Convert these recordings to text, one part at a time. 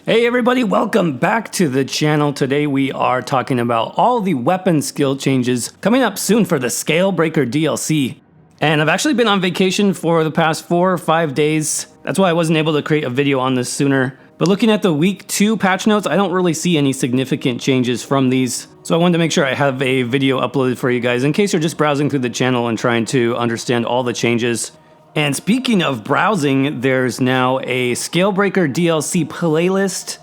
Hey everybody, welcome back to the channel. Today we are talking about all the weapon skill changes coming up soon for the Scalebreaker DLC. And I've actually been on vacation for the past 4 or 5 days. That's why I wasn't able to create a video on this sooner. But looking at the week 2 patch notes, I don't really see any significant changes from these. So I wanted to make sure I have a video uploaded for you guys in case you're just browsing through the channel and trying to understand all the changes. And speaking of browsing, there's now a Scalebreaker DLC playlist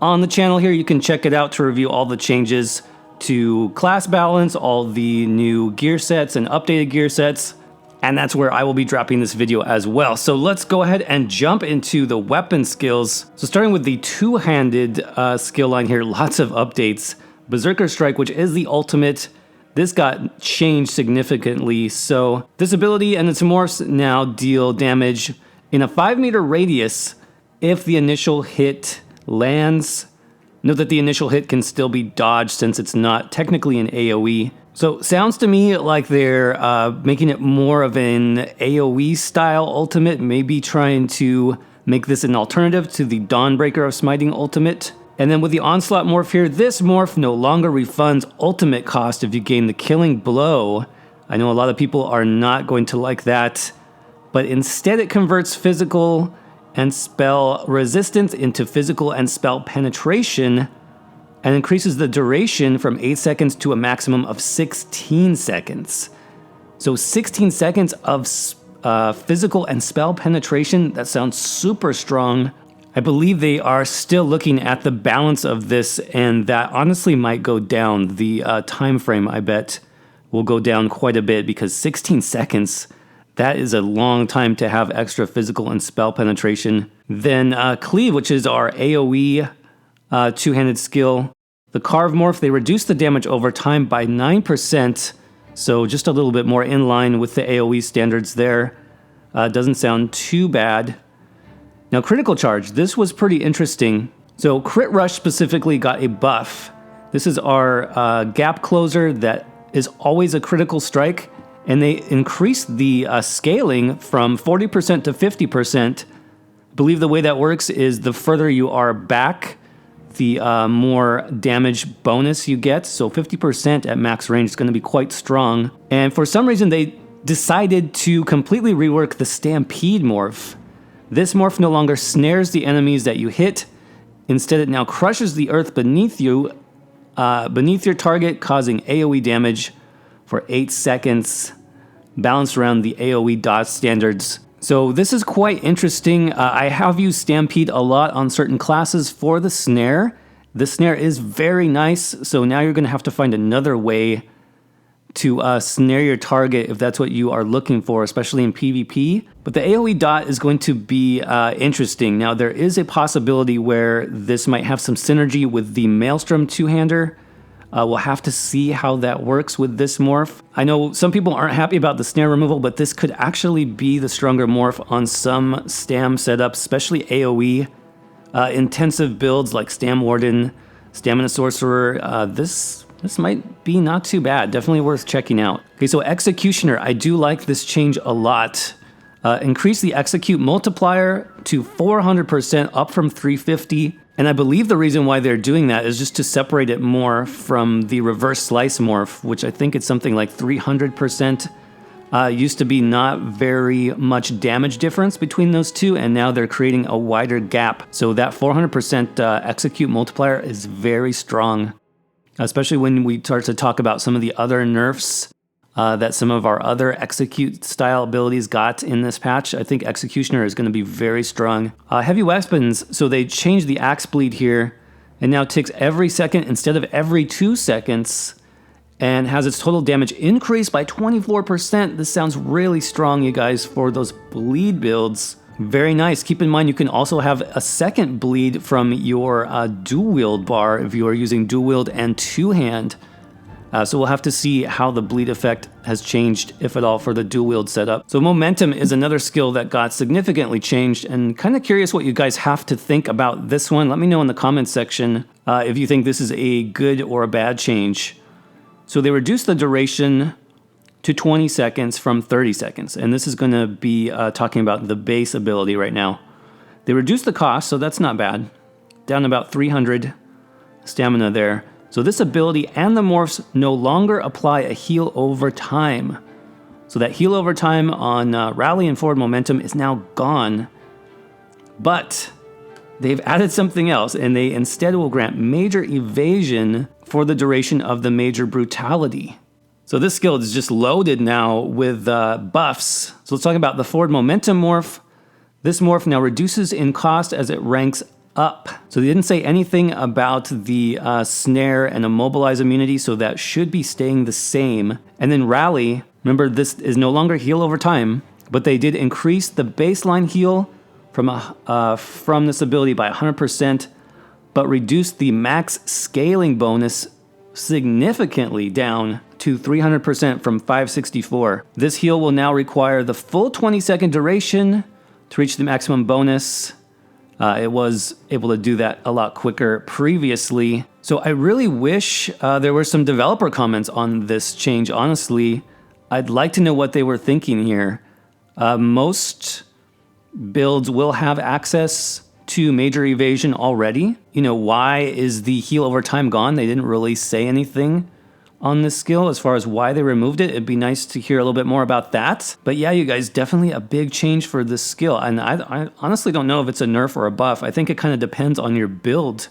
on the channel here. You can check it out to review all the changes to class balance, all the new gear sets and updated gear sets. And that's where I will be dropping this video as well. So let's go ahead and jump into the weapon skills. So starting with the two-handed skill line here, lots of updates. Berserker Strike, which is the ultimate. This got changed significantly, so this ability and its morphs now deal damage in a 5-meter radius if the initial hit lands. Note that the initial hit can still be dodged since it's not technically an AoE. So sounds to me like they're making it more of an AoE style ultimate, maybe trying to make this an alternative to the Dawnbreaker of Smiting ultimate. And then with the Onslaught morph here, this morph no longer refunds ultimate cost if you gain the Killing Blow. I know a lot of people are not going to like that, but instead it converts physical and spell resistance into physical and spell penetration and increases the duration from 8 seconds to a maximum of 16 seconds. So 16 seconds of physical and spell penetration, that sounds super strong. I believe they are still looking at the balance of this, and that honestly might go down. The time frame, I bet, will go down quite a bit because 16 seconds, that is a long time to have extra physical and spell penetration. Then Cleave, which is our AoE two-handed skill. The Carve morph, they reduce the damage over time by 9%, so just a little bit more in line with the AoE standards there. Doesn't sound too bad. Now, Critical Charge, this was pretty interesting. So Crit Rush specifically got a buff. This is our gap closer that is always a critical strike, and they increased the scaling from 40% to 50%. I believe the way that works is the further you are back, the more damage bonus you get. So 50% at max range is going to be quite strong. And for some reason, they decided to completely rework the Stampede morph. This morph no longer snares the enemies that you hit. Instead, it now crushes the earth beneath you, beneath your target, causing AoE damage for 8 seconds, balanced around the AoE dodge standards. So this is quite interesting. I have used Stampede a lot on certain classes for the snare. The snare is very nice, so now you're going to have to find another way to snare your target if that's what you are looking for, especially in PvP. But the AoE dot is going to be interesting. Now, there is a possibility where this might have some synergy with the Maelstrom two-hander. We'll have to see how that works with this morph. I know some people aren't happy about the snare removal, but this could actually be the stronger morph on some Stam setups, especially AoE. Intensive builds like Stam Warden, Stamina Sorcerer, this might be not too bad. Definitely worth checking out. Okay, so Executioner, I do like this change a lot. Increase the execute multiplier to 400%, up from 350. And I believe the reason why they're doing that is just to separate it more from the reverse slice morph, which I think it's something like 300%. Used to be not very much damage difference between those two, and now they're creating a wider gap. So that 400% execute multiplier is very strong. Especially when we start to talk about some of the other nerfs that some of our other execute style abilities got in this patch. I think Executioner is going to be very strong. Heavy weapons, so they changed the axe bleed here and now ticks every second instead of every 2 seconds and has its total damage increased by 24%. This sounds really strong, you guys, for those bleed builds. Very nice. Keep in mind you can also have a second bleed from your dual wield bar if you are using dual wield and two-hand. So we'll have to see how the bleed effect has changed, if at all, for the dual wield setup. So Momentum is another skill that got significantly changed, and kind of curious what you guys have to think about this one. Let me know in the comments section if you think this is a good or a bad change. So they reduced the duration to 20 seconds from 30 seconds. And this is going to be talking about the base ability right now. They reduced the cost, so that's not bad. down about 300 stamina there. So this ability and the morphs no longer apply a heal over time. So that heal over time on rally and forward momentum is now gone. But they've added something else, and they instead will grant major evasion for the duration of the major brutality. So this skill is just loaded now with buffs. So let's talk about the forward momentum morph. This morph now reduces in cost as it ranks up. So they didn't say anything about the snare and immobilize immunity, so that should be staying the same. And then rally, remember this is no longer heal over time, but they did increase the baseline heal from this ability by 100%, but reduced the max scaling bonus significantly down to 300% from 564. This heal will now require the full 20-second duration to reach the maximum bonus. It was able to do that a lot quicker previously. So I really wish there were some developer comments on this change, honestly. I'd like to know what they were thinking here. Most builds will have access to major evasion already. You know, why is the heal over time gone? They didn't really say anything on this skill as far as why they removed it. It'd be nice to hear a little bit more about that. But yeah, you guys, definitely a big change for this skill. And I honestly don't know if it's a nerf or a buff. I think it kind of depends on your build.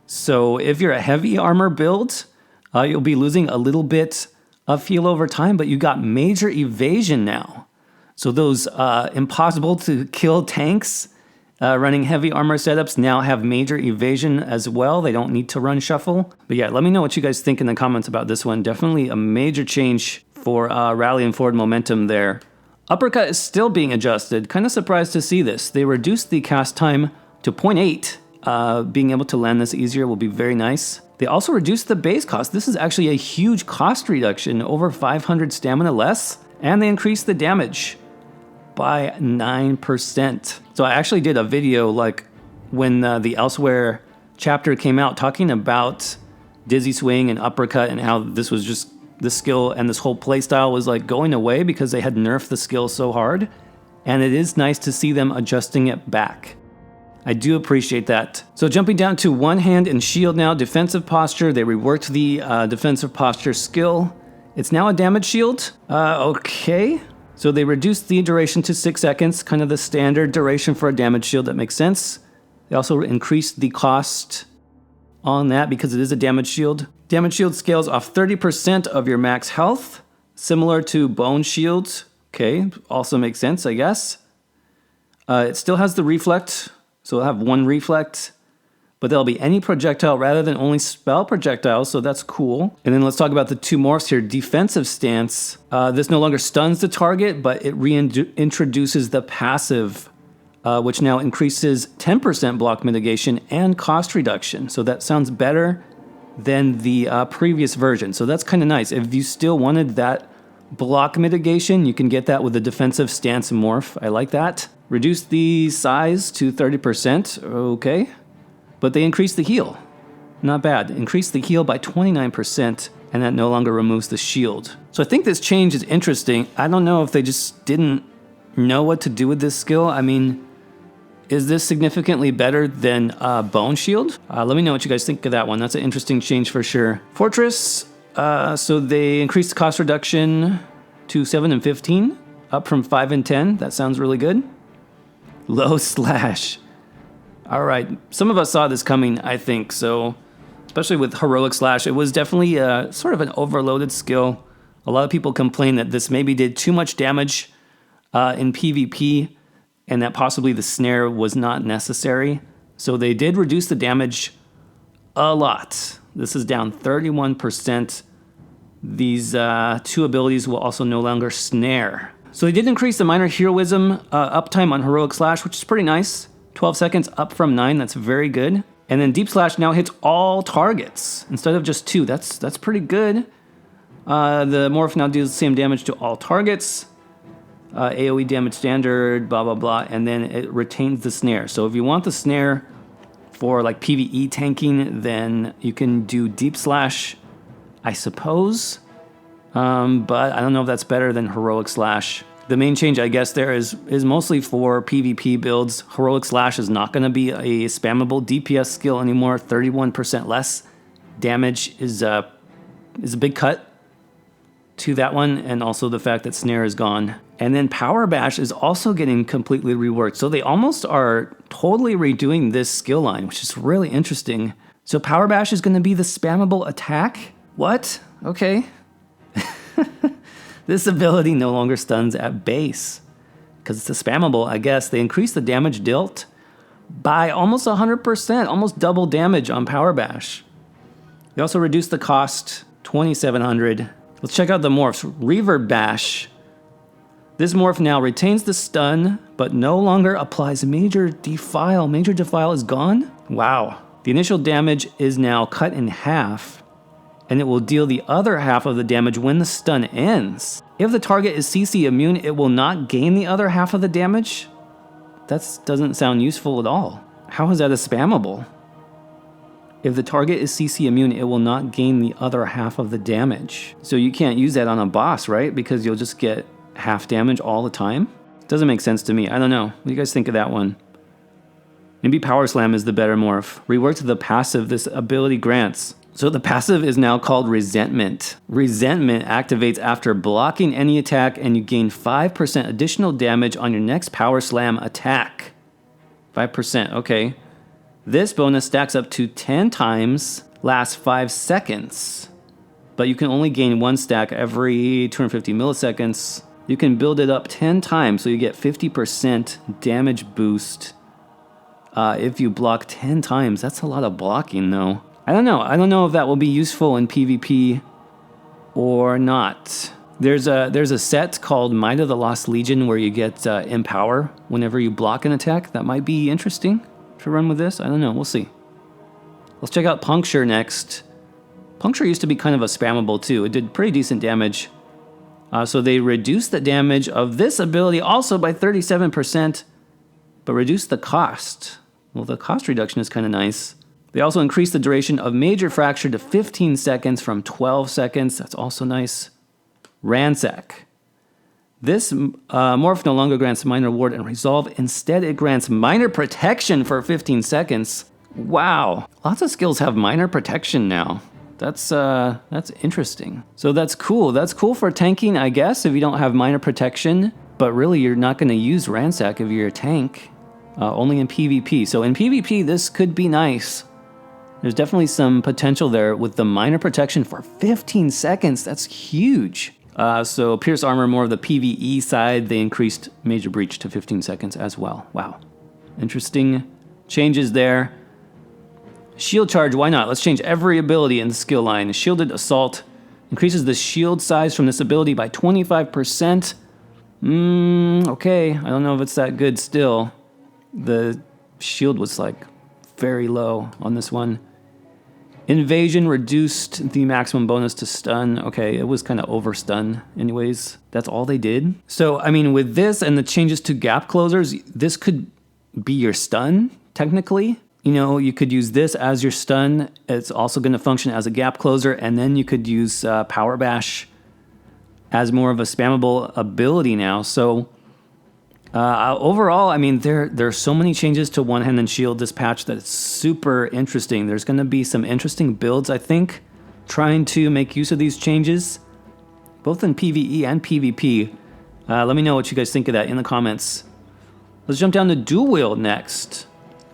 So if you're a heavy armor build, you'll be losing a little bit of heal over time, but you got major evasion now. So those impossible to kill tanks running heavy armor setups now have major evasion as well. They don't need to run shuffle. But yeah, let me know what you guys think in the comments about this one. Definitely a major change for rally and forward momentum there. Uppercut is still being adjusted. Kind of surprised to see this. They reduced the cast time to 0.8. Being able to land this easier will be very nice. They also reduced the base cost. This is actually a huge cost reduction, over 500 stamina less. And they increased the damage by 9%. So I actually did a video like when the Elsewhere chapter came out talking about Dizzy Swing and Uppercut and how this was just the skill and this whole playstyle was like going away because they had nerfed the skill so hard. And it is nice to see them adjusting it back. I do appreciate that. So jumping down to one hand and shield now, defensive posture. They reworked the defensive posture skill. It's now a damage shield. Okay. So they reduced the duration to 6 seconds, kind of the standard duration for a damage shield. That makes sense. They also increased the cost on that because it is a damage shield. Damage shield scales off 30% of your max health, similar to bone shields. Okay, also makes sense, I guess. It still has the reflect, so it'll have one reflect, but there'll be any projectile rather than only spell projectiles, so that's cool. And then let's talk about the two morphs here. Defensive stance. This no longer stuns the target, but it reintroduces the passive, which now increases 10% block mitigation and cost reduction. So that sounds better than the previous version. So that's kind of nice. If you still wanted that block mitigation, you can get that with the defensive stance morph. I like that. Reduce the size to 30%. Okay. But they increased the heal. Not bad. Increased the heal by 29%, and that no longer removes the shield. So I think this change is interesting. I don't know if they just didn't know what to do with this skill. I mean, is this significantly better than Bone Shield? Let me know what you guys think of that one. That's an interesting change for sure. Fortress, so they increased the cost reduction to 7 and 15, up from 5 and 10. That sounds really good. Low slash. All right, some of us saw this coming, I think, so especially with Heroic Slash, it was definitely sort of an overloaded skill. A lot of people complain that this maybe did too much damage in PvP and that possibly the snare was not necessary. So they did reduce the damage a lot. This is down 31%. These two abilities will also no longer snare. So they did increase the minor heroism uptime on Heroic Slash, which is pretty nice. 12 seconds up from 9, that's very good. And then Deep Slash now hits all targets instead of just 2. That's pretty good. The morph now deals the same damage to all targets. AoE damage standard, blah, blah, blah. And then it retains the snare. So if you want the snare for like PvE tanking, then you can do Deep Slash, I suppose. But I don't know if that's better than Heroic Slash. The main change, I guess, there is mostly for PvP builds. Heroic Slash is not going to be a spammable DPS skill anymore. 31% less damage is a big cut to that one, and also the fact that Snare is gone. And then Power Bash is also getting completely reworked. So they almost are totally redoing this skill line, which is really interesting. So Power Bash is going to be the spammable attack? What? Okay. This ability no longer stuns at base. Because it's a spammable, I guess. They increase the damage dealt by almost 100%, almost double damage on Power Bash. They also reduce the cost, 2,700. Let's check out the morphs. Reverb Bash. This morph now retains the stun, but no longer applies Major Defile. Major Defile is gone? Wow. The initial damage is now cut in half, and it will deal the other half of the damage when the stun ends. If the target is CC immune, it will not gain the other half of the damage? That doesn't sound useful at all. How is that a spammable? If the target is CC immune, it will not gain the other half of the damage. So you can't use that on a boss, right? Because you'll just get half damage all the time? Doesn't make sense to me. I don't know. What do you guys think of that one? Maybe Power Slam is the better morph. Reworked the passive this ability grants. So the passive is now called Resentment. Resentment activates after blocking any attack, and you gain 5% additional damage on your next Power Slam attack. 5%, okay. This bonus stacks up to 10 times, lasts 5 seconds. But you can only gain 1 stack every 250 milliseconds. You can build it up 10 times, so you get 50% damage boost if you block 10 times. That's a lot of blocking, though. I don't know. I don't know if that will be useful in PvP or not. There's a set called Might of the Lost Legion where you get Empower whenever you block an attack. That might be interesting to run with this. I don't know. We'll see. Let's check out Puncture next. Puncture used to be kind of a spammable too. It did pretty decent damage. So they reduced the damage of this ability also by 37%, but reduced the cost. Well, the cost reduction is kind of nice. They also increased the duration of Major Fracture to 15 seconds from 12 seconds. That's also nice. Ransack. This morph no longer grants Minor Ward and Resolve. Instead, it grants Minor Protection for 15 seconds. Wow. Lots of skills have Minor Protection now. That's interesting. So that's cool. That's cool for tanking, I guess, if you don't have Minor Protection. But really, you're not going to use Ransack if you're a tank. Only in PvP. So in PvP, this could be nice. There's definitely some potential there with the Minor Protection for 15 seconds. That's huge. So Pierce Armor, more of the PvE side, they increased Major Breach to 15 seconds as well. Wow. Interesting changes there. Shield Charge, why not? Let's change every ability in the skill line. Shielded Assault increases the shield size from this ability by 25%. Okay. I don't know if it's that good still. The shield was like very low on this one. Invasion reduced the maximum bonus to stun. Okay, it was kind of over stun anyways. That's all they did. So, I mean, with this and the changes to gap closers, this could be your stun, technically. You know, you could use this as your stun. It's also going to function as a gap closer, and then you could use Power Bash as more of a spammable ability now. So, overall, I mean, there are so many changes to One Hand and Shield this patch that it's super interesting. There's going to be some interesting builds, I think, trying to make use of these changes, both in PvE and PvP. Let me know what you guys think of that in the comments. Let's jump down to Dual Wield next.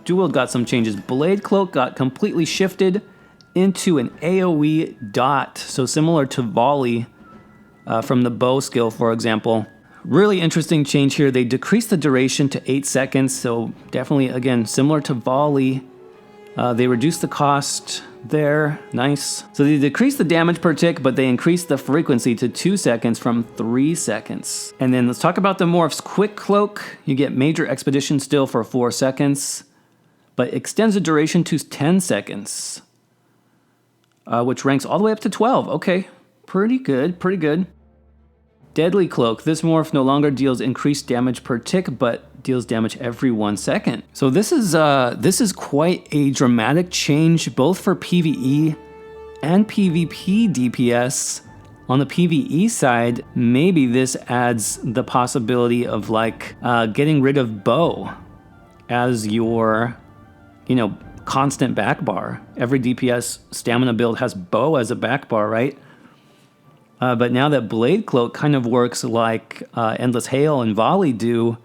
Dual Wield got some changes. Blade Cloak got completely shifted into an AoE dot, so similar to Volley from the bow skill, for example. Really interesting change here. They decreased the duration to 8 seconds, so definitely, again, similar to Volley. They reduced the cost there. Nice. So they decreased the damage per tick, but they increased the frequency to 2 seconds from 3 seconds. And then let's talk about the morphs. Quick Cloak, you get Major Expedition still for 4 seconds, but extends the duration to 10 seconds, which ranks all the way up to 12. Okay, pretty good, pretty good. Deadly Cloak. This morph no longer deals increased damage per tick, but deals damage every 1 second. So this is quite a dramatic change, both for PvE and PvP DPS. On the PvE side, maybe this adds the possibility of like getting rid of bow as your, constant back bar. Every DPS stamina build has bow as a back bar, right? But now that Blade Cloak kind of works like Endless Hail and Volley do,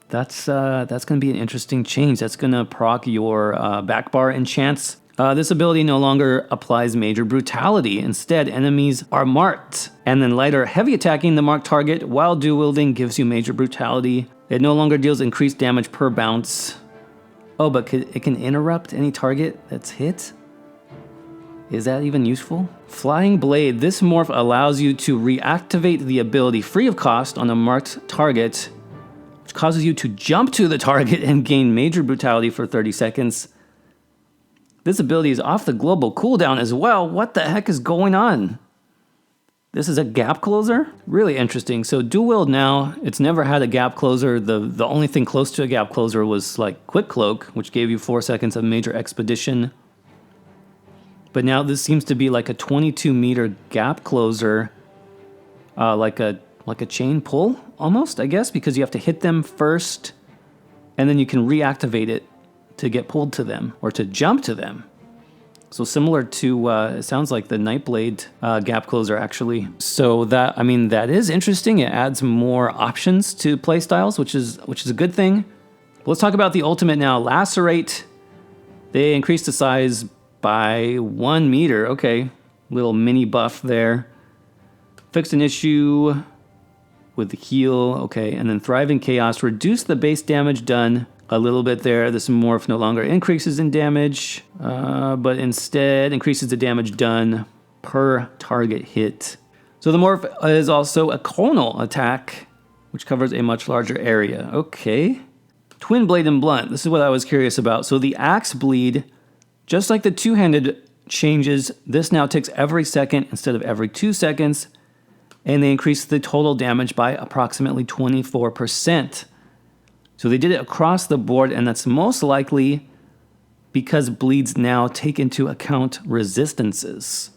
that's going to be an interesting change. That's going to proc your back bar enchants. This ability no longer applies Major Brutality. Instead, enemies are marked. And then lighter heavy attacking the marked target while dual wielding gives you Major Brutality. It no longer deals increased damage per bounce. Oh, but it can interrupt any target that's hit? Is that even useful? Flying Blade. This morph allows you to reactivate the ability free of cost on a marked target, which causes you to jump to the target and gain Major Brutality for 30 seconds. This ability is off the global cooldown as well. What the heck is going on? This is a gap closer? Really interesting. So dual wield now, it's never had a gap closer. The only thing close to a gap closer was like Quick Cloak, which gave you 4 seconds of Major Expedition. But now this seems to be like a 22-meter gap closer, like a chain pull almost, I guess, because you have to hit them first, and then you can reactivate it to get pulled to them or to jump to them. So similar to, it sounds like the Nightblade gap closer actually. So that is interesting. It adds more options to playstyles, which is a good thing. Let's talk about the ultimate now. Lacerate. They increased the size by 1 meter. Okay, little mini buff there. Fixed an issue with the heal. Okay, and then Thriving Chaos. Reduce the base damage done a little bit there. This morph no longer increases in damage, but instead increases the damage done per target hit. So the morph is also a conal attack, which covers a much larger area. Okay. Twin Blade and Blunt. This is what I was curious about. So the Axe Bleed, just like the two-handed changes, this now takes every second instead of every 2 seconds, and they increase the total damage by approximately 24%. So they did it across the board, and that's most likely because bleeds now take into account resistances.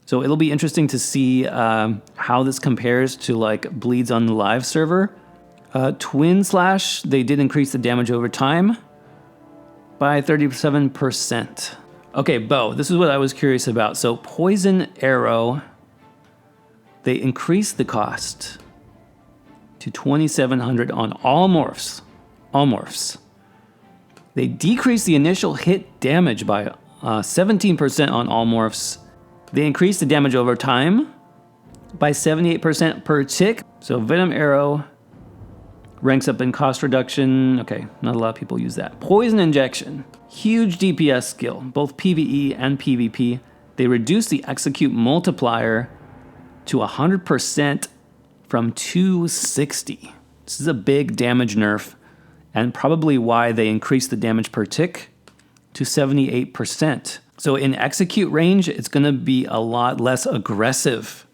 So it'll be interesting to see how this compares to like bleeds on the live server. Twin Slash, they did increase the damage over time by 37%. Okay, bow. This is what I was curious about. So Poison Arrow, they increased the cost to 2,700 on all morphs. All morphs. They decreased the initial hit damage by 17% on all morphs. They increased the damage over time by 78% per tick. So Venom Arrow ranks up in cost reduction. Okay, not a lot of people use that. Poison Injection. Huge DPS skill, both PvE and PvP. They reduce the execute multiplier to 100% from 260. This is a big damage nerf, and probably why they increased the damage per tick to 78%. So in execute range, it's going to be a lot less aggressive.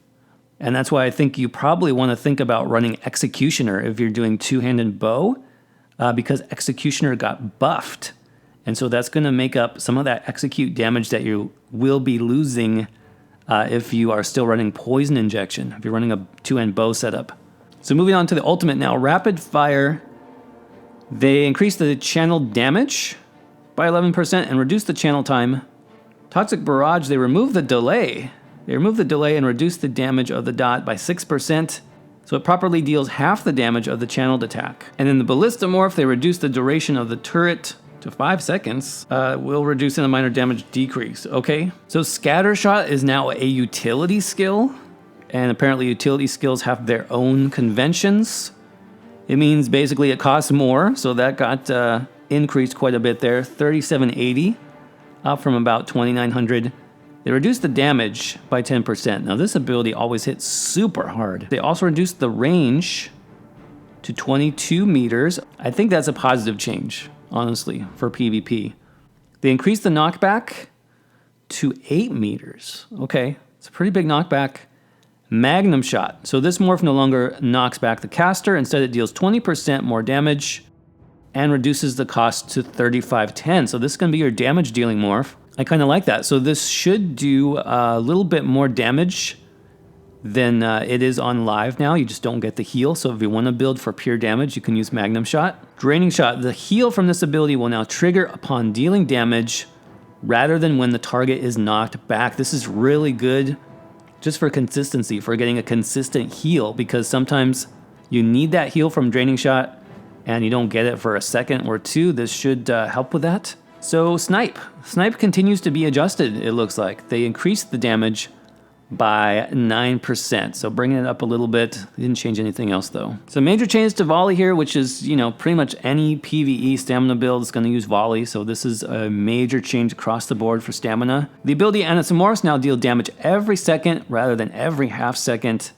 And that's why I think you probably want to think about running Executioner if you're doing two-handed bow, because Executioner got buffed. And so that's going to make up some of that execute damage that you will be losing if you are still running Poison Injection, if you're running a two-hand bow setup. So moving on to the ultimate now. Rapid Fire. They increased the channel damage by 11% and reduced the channel time. Toxic Barrage, they removed the delay. They removed the delay and reduced the damage of the dot by 6%, so it properly deals half the damage of the channeled attack. And in the Ballista Morph, they reduced the duration of the turret to 5 seconds, will reduce in a minor damage decrease. Okay, so Scatter Shot is now a utility skill, and apparently utility skills have their own conventions. It means basically it costs more, so that got increased quite a bit there, 3780, up from about 2900. They reduced the damage by 10%. Now this ability always hits super hard. They also reduced the range to 22 meters. I think that's a positive change, honestly, for PvP. They increased the knockback to 8 meters. Okay, it's a pretty big knockback. Magnum Shot. So this morph no longer knocks back the caster. Instead, it deals 20% more damage and reduces the cost to 3510. So this is going to be your damage dealing morph. I kind of like that. So this should do a little bit more damage then it is on live now. You just don't get the heal. So if you want to build for pure damage, you can use Magnum Shot. Draining Shot. The heal from this ability will now trigger upon dealing damage rather than when the target is knocked back. This is really good just for consistency, for getting a consistent heal, because sometimes you need that heal from Draining Shot and you don't get it for a second or two. This should help with that. So Snipe. Snipe continues to be adjusted, it looks like. They increased the damage by 9%, so bringing it up a little bit. They didn't change anything else though. So major change to volley here, which is, you know, pretty much any PvE stamina build is going to use volley, so this is a major change across the board for stamina. The ability Anatomorphs now deal damage every second rather than every half second,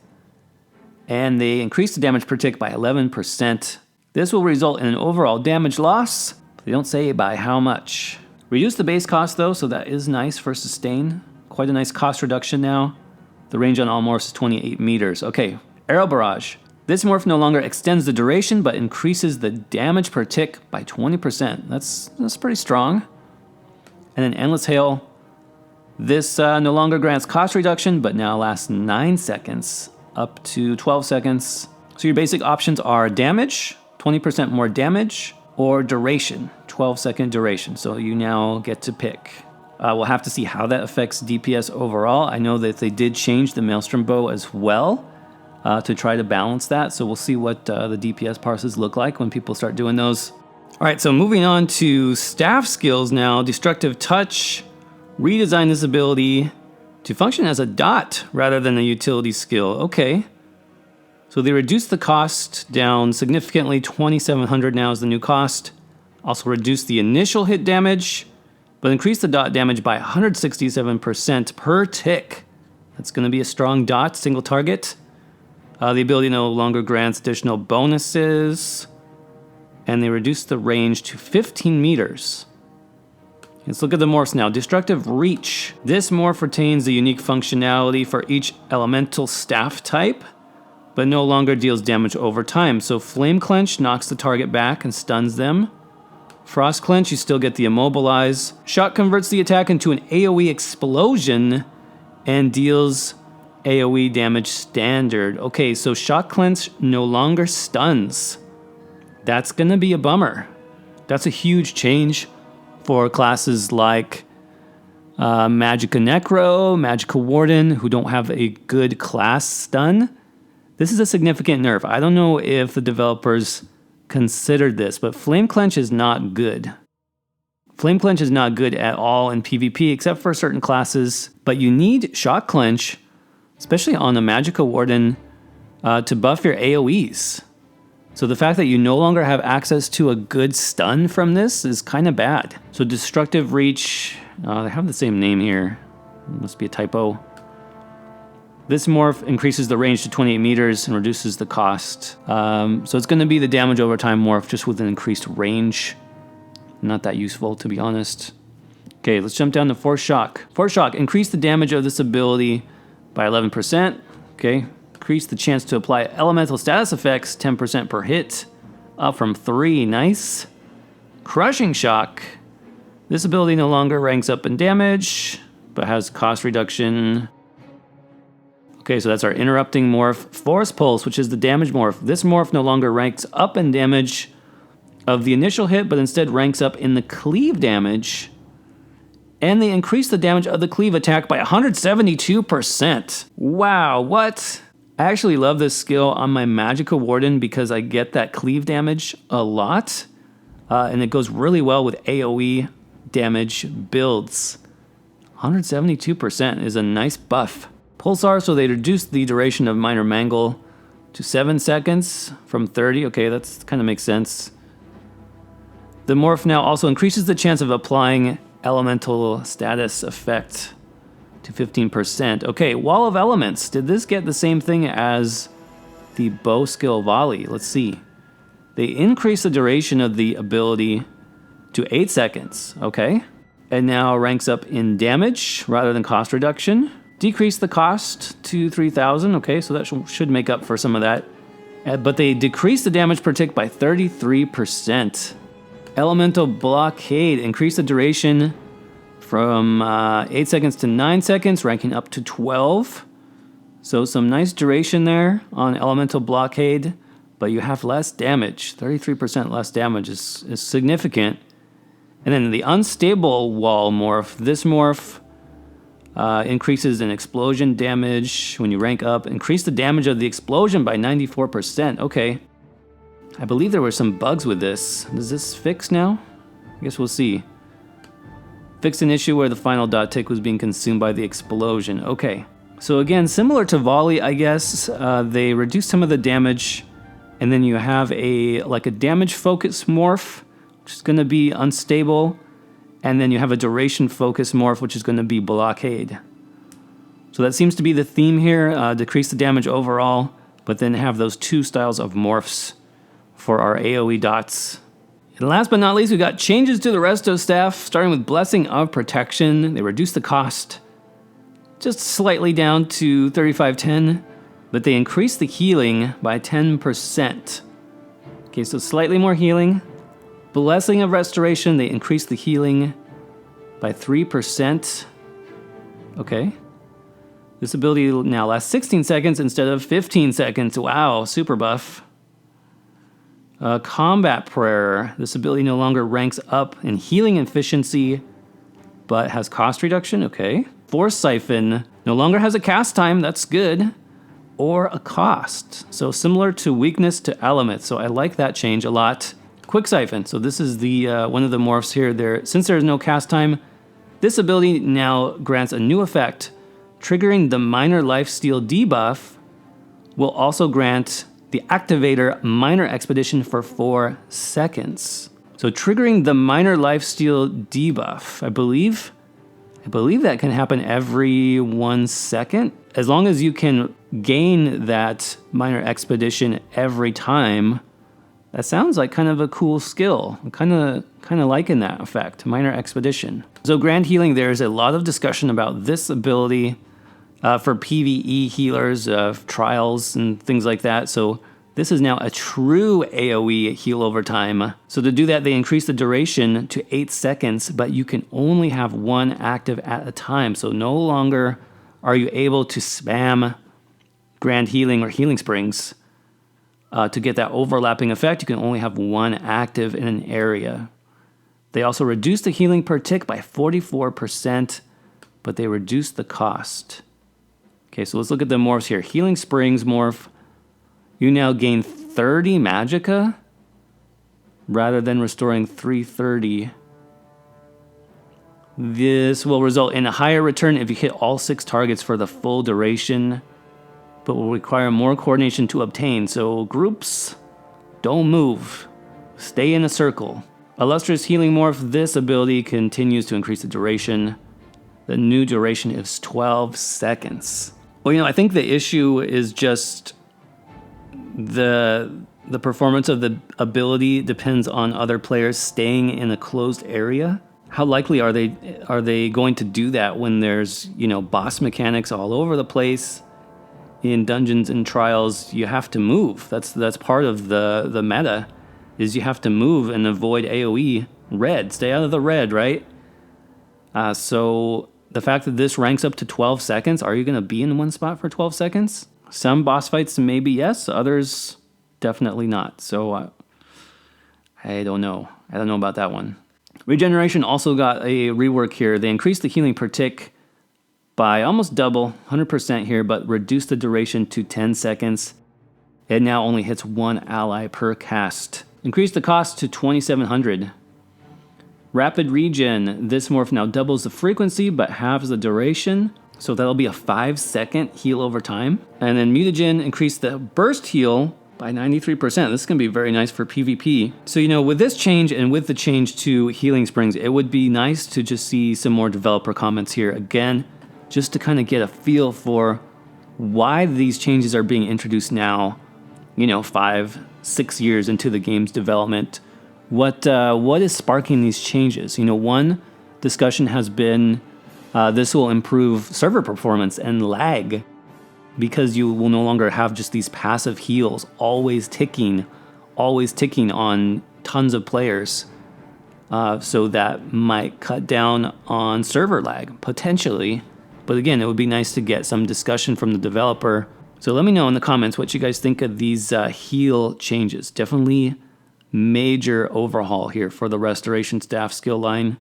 and they increase the damage per tick by 11%. This will result in an overall damage loss. They don't say by how much. Reduce the base cost though, so that is nice for sustain. Quite a nice cost reduction now. The range on all morphs is 28 meters. Okay, Arrow Barrage. This morph no longer extends the duration, but increases the damage per tick by 20%. That's pretty strong. And then Endless Hail. This no longer grants cost reduction, but now lasts 9 seconds, up to 12 seconds. So your basic options are damage, 20% more damage, or duration, 12-second duration. So you now get to pick. We'll have to see how that affects DPS overall. I know that they did change the Maelstrom Bow as well to try to balance that. So we'll see what the DPS parses look like when people start doing those. All right, so moving on to staff skills now. Destructive Touch. Redesign this ability to function as a dot rather than a utility skill. Okay. So they reduced the cost down significantly. 2,700 now is the new cost. Also reduced the initial hit damage, but increase the dot damage by 167% per tick. That's going to be a strong dot, single target. The ability no longer grants additional bonuses, and they reduced the range to 15 meters. Let's look at the morphs now. Destructive Reach. This morph retains the unique functionality for each elemental staff type, but no longer deals damage over time. So Flame Clench knocks the target back and stuns them. Frost Clench, you still get the Immobilize. Shock converts the attack into an AoE explosion and deals AoE damage standard. Okay, so Shock Clench no longer stuns. That's gonna be a bummer. That's a huge change for classes like Magicka Necro, Magicka Warden, who don't have a good class stun. This is a significant nerf. I don't know if the developers considered this, but Flame Clench is not good. Flame Clench is not good at all in PvP except for certain classes, but you need Shock Clench, especially on a Magicka Warden, to buff your AoEs. So the fact that you no longer have access to a good stun from this is kind of bad. So Destructive Reach, they have the same name here. It must be a typo. This morph increases the range to 28 meters and reduces the cost. So it's going to be the damage over time morph, just with an increased range. Not that useful, to be honest. Okay, let's jump down to Force Shock. Force Shock, increase the damage of this ability by 11%. Okay, increase the chance to apply elemental status effects 10% per hit, up from 3. Nice. Crushing Shock. This ability no longer ranks up in damage, but has cost reduction. Okay, so that's our interrupting morph. Force Pulse, which is the damage morph. This morph no longer ranks up in damage of the initial hit, but instead ranks up in the cleave damage. And they increase the damage of the cleave attack by 172%. Wow, what? I actually love this skill on my Magicka Warden because I get that cleave damage a lot. And it goes really well with AoE damage builds. 172% is a nice buff. Pulsar, so they reduced the duration of Minor Mangle to 7 seconds from 30. Okay, that kind of makes sense. The morph now also increases the chance of applying elemental status effect to 15%. Okay, Wall of Elements. Did this get the same thing as the bow skill volley? Let's see. They increase the duration of the ability to 8 seconds. Okay. And now ranks up in damage rather than cost reduction. Decrease the cost to 3,000. Okay, so that should make up for some of that. But they decrease the damage per tick by 33%. Elemental Blockade. Increase the duration from 8 seconds to 9 seconds, ranking up to 12. So some nice duration there on Elemental Blockade, but you have less damage. 33% less damage is significant. And then the Unstable Wall morph, this morph increases in explosion damage when you rank up. Increase the damage of the explosion by 94%. Okay. I believe there were some bugs with this. Does this fix now? I guess we'll see. Fixed an issue where the final dot tick was being consumed by the explosion. Okay. So again, similar to volley, I guess, they reduce some of the damage, and then you have a damage focus morph, which is going to be unstable, and then you have a duration focus morph, which is going to be blockade. So that seems to be the theme here, decrease the damage overall, but then have those two styles of morphs for our AoE dots. And last but not least, we got changes to the resto staff, starting with Blessing of Protection. They reduce the cost just slightly down to 3510, but they increase the healing by 10%. Okay, so slightly more healing. Blessing of Restoration, they increase the healing by 3%. Okay. This ability now lasts 16 seconds instead of 15 seconds. Wow, super buff. Combat Prayer. This ability no longer ranks up in healing efficiency, but has cost reduction. Okay. Force Siphon no longer has a cast time. That's good. Or a cost. So similar to Weakness to Element. So I like that change a lot. Quick Siphon. So this is the one of the morphs here. Since there is no cast time, this ability now grants a new effect. Triggering the Minor Lifesteal debuff will also grant the Activator Minor Expedition for 4 seconds. So triggering the Minor Lifesteal debuff, I believe that can happen every 1 second. As long as you can gain that Minor Expedition every time, that sounds like kind of a cool skill. I'm kind of liking that effect, Minor Expedition. So Grand Healing, there's a lot of discussion about this ability for PvE healers, trials and things like that. So this is now a true AoE heal over time. So to do that, they increase the duration to 8 seconds, but you can only have one active at a time. So no longer are you able to spam Grand Healing or Healing Springs to get that overlapping effect. You can only have one active in an area. They also reduce the healing per tick by 44%, but they reduce the cost. Okay, so let's look at the morphs here. Healing Springs morph. You now gain 30 magicka rather than restoring 330. This will result in a higher return if you hit all 6 targets for the full duration, but will require more coordination to obtain. So groups, don't move. Stay in a circle. Illustrious Healing Morph, this ability continues to increase the duration. The new duration is 12 seconds. Well, I think the issue is just the performance of the ability depends on other players staying in a closed area. How likely are they going to do that when there's, boss mechanics all over the place? In dungeons and trials, you have to move. That's part of the meta, is you have to move and avoid AoE red. Stay out of the red, right? So the fact that this ranks up to 12 seconds, are you going to be in one spot for 12 seconds? Some boss fights maybe yes, others definitely not. So I don't know. I don't know about that one. Regeneration also got a rework here. They increased the healing per tick by almost double, 100% here, but reduced the duration to 10 seconds. It now only hits one ally per cast. Increased the cost to 2,700. Rapid Regen. This morph now doubles the frequency, but halves the duration. So that'll be a 5-second heal over time. And then Mutagen increased the burst heal by 93%. This is going to be very nice for PvP. So, with this change and with the change to Healing Springs, it would be nice to just see some more developer comments here. Again, just to kind of get a feel for why these changes are being introduced now, 5-6 years into the game's development. What is sparking these changes? One discussion has been this will improve server performance and lag, because you will no longer have just these passive heals always ticking on tons of players. So that might cut down on server lag, potentially. But again, it would be nice to get some discussion from the developer. So let me know in the comments what you guys think of these heal changes. Definitely major overhaul here for the restoration staff skill line.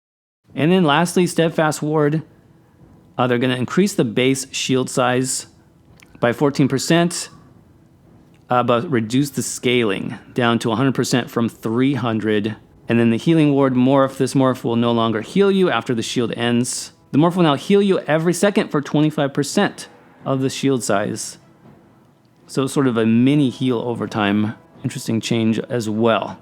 And then lastly, Steadfast Ward. They're going to increase the base shield size by 14%, but reduce the scaling down to 100% from 300. And then the healing ward morph. This morph will no longer heal you after the shield ends. The morph will now heal you every second for 25% of the shield size. So sort of a mini heal over time. Interesting change as well.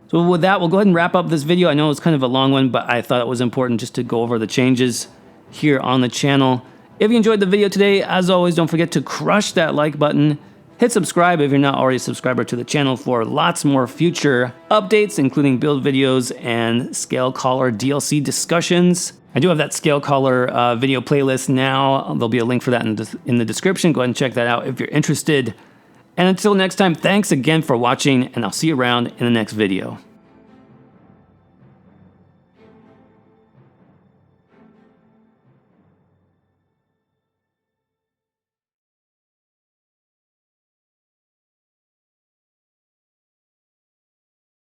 So with that, we'll go ahead and wrap up this video. I know it's kind of a long one, but I thought it was important just to go over the changes here on the channel. If you enjoyed the video today, as always, don't forget to crush that like button. Hit subscribe if you're not already a subscriber to the channel for lots more future updates, including build videos and SCALEcaller DLC discussions. I do have that SCALEcaller video playlist now. There'll be a link for that in the description. Go ahead and check that out if you're interested. And until next time, thanks again for watching, and I'll see you around in the next video.